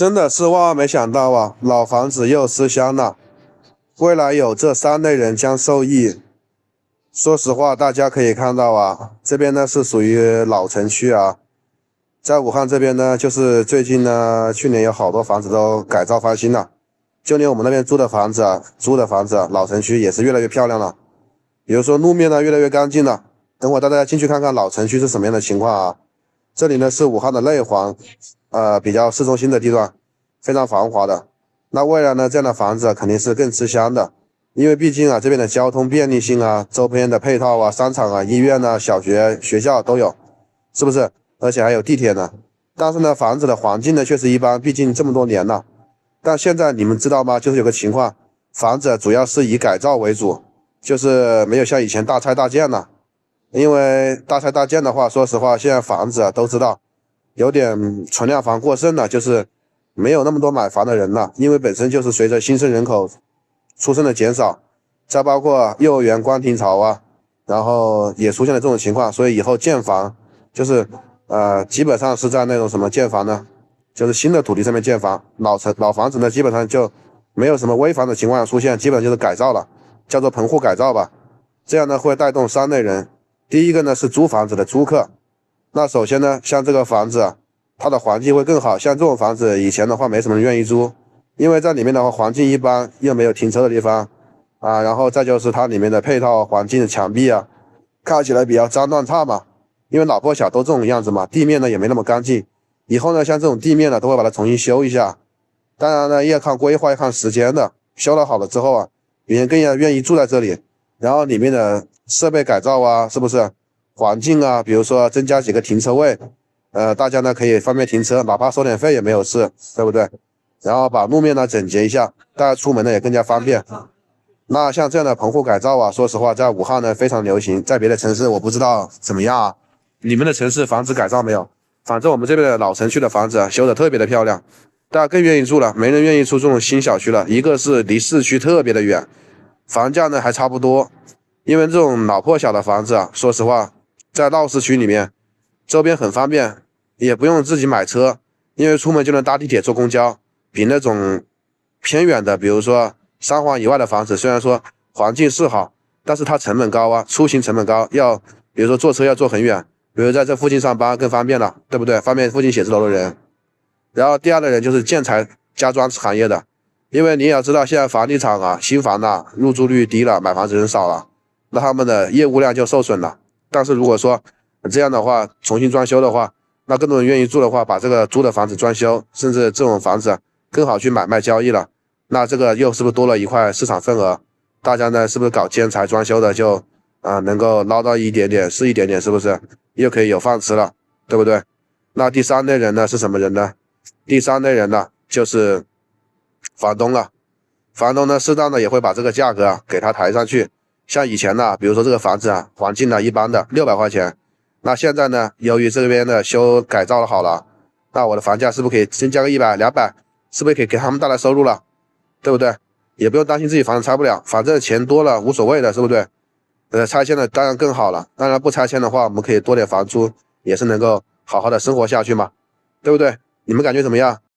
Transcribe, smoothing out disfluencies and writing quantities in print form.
真的是万万没想到啊！老房子又吃香了，未来有这三类人将受益。说实话，大家可以看到啊，这边呢是属于老城区啊，在武汉这边呢，就是最近呢，去年有好多房子都改造翻新了，就连我们那边租的房子，老城区也是越来越漂亮了。比如说路面呢越来越干净了，等会带大家进去看看老城区是什么样的情况啊。这里呢是武汉的内环，比较市中心的地段，非常繁华的。那未来呢，这样的房子肯定是更吃香的，因为毕竟啊，这边的交通便利性啊，周边的配套啊，商场啊、医院啊、小学、学校都有，是不是？而且还有地铁呢。但是呢，房子的环境呢确实一般，毕竟这么多年了。但现在你们知道吗？就是有个情况，房子主要是以改造为主，就是没有像以前大拆大建了。因为大拆大建的话，说实话，现在房子都知道有点存量房过剩了，就是没有那么多买房的人了。因为本身就是随着新生人口出生的减少，再包括幼儿园关停潮啊，然后也出现了这种情况，所以以后建房就是基本上是在那种什么建房呢？就是新的土地上面建房，老房子呢基本上就没有什么危房的情况出现，基本就是改造了，叫做棚户改造吧。这样呢会带动三类人。第一个呢是租房子的租客，那首先呢，像这个房子，它的环境会更好。像这种房子以前的话没什么人愿意租，因为在里面的话环境一般，又没有停车的地方啊，然后再就是它里面的配套环境的墙壁啊，看起来比较脏乱差嘛。因为老破小都这种样子嘛，地面呢也没那么干净。以后呢，像这种地面呢都会把它重新修一下。当然呢，要看规划，要看时间的。修了好了之后啊，别人更加愿意住在这里。然后里面的设备改造啊，是不是环境啊？比如说增加几个停车位，大家呢可以方便停车，哪怕收点费也没有事，对不对？然后把路面呢整洁一下，大家出门呢也更加方便。那像这样的棚户改造啊，说实话，在武汉呢非常流行，在别的城市我不知道怎么样啊。你们的城市房子改造没有？反正我们这边的老城区的房子啊，修得特别的漂亮，大家更愿意住了，没人愿意住这种新小区了。一个是离市区特别的远。房价呢还差不多，因为这种老破小的房子啊，说实话，在闹市区里面，周边很方便，也不用自己买车，因为出门就能搭地铁、坐公交。比那种偏远的，比如说3环以外的房子，虽然说环境是好，但是它成本高啊，出行成本高，比如说坐车要坐很远，比如在这附近上班更方便了，对不对？方便附近写字楼的人。然后第二类人就是建材家装行业的。因为你也要知道，现在房地产啊，新房啊，入住率低了，买房子人少了，那他们的业务量就受损了。但是如果说这样的话，重新装修的话，那更多人愿意住的话，把这个租的房子装修，甚至这种房子更好去买卖交易了，那这个又是不是多了一块市场份额？大家呢是不是搞建材装修的就能够捞到一点点是一点点，是不是又可以有饭吃了，对不对？那第三类人呢是什么人呢？第三类人呢就是房东了。房东呢适当的也会把这个价格给他抬上去。像以前呢，比如说这个房子环境呢一般的600块钱，那现在呢，由于这边的改造的好了，那我的房价是不是可以增加个100、200，是不是可以给他们带来收入了，对不对？也不用担心自己房子拆不了，反正钱多了无所谓的，是不是？拆迁的当然更好了，当然不拆迁的话，我们可以多点房租，也是能够好好的生活下去嘛，对不对？你们感觉怎么样？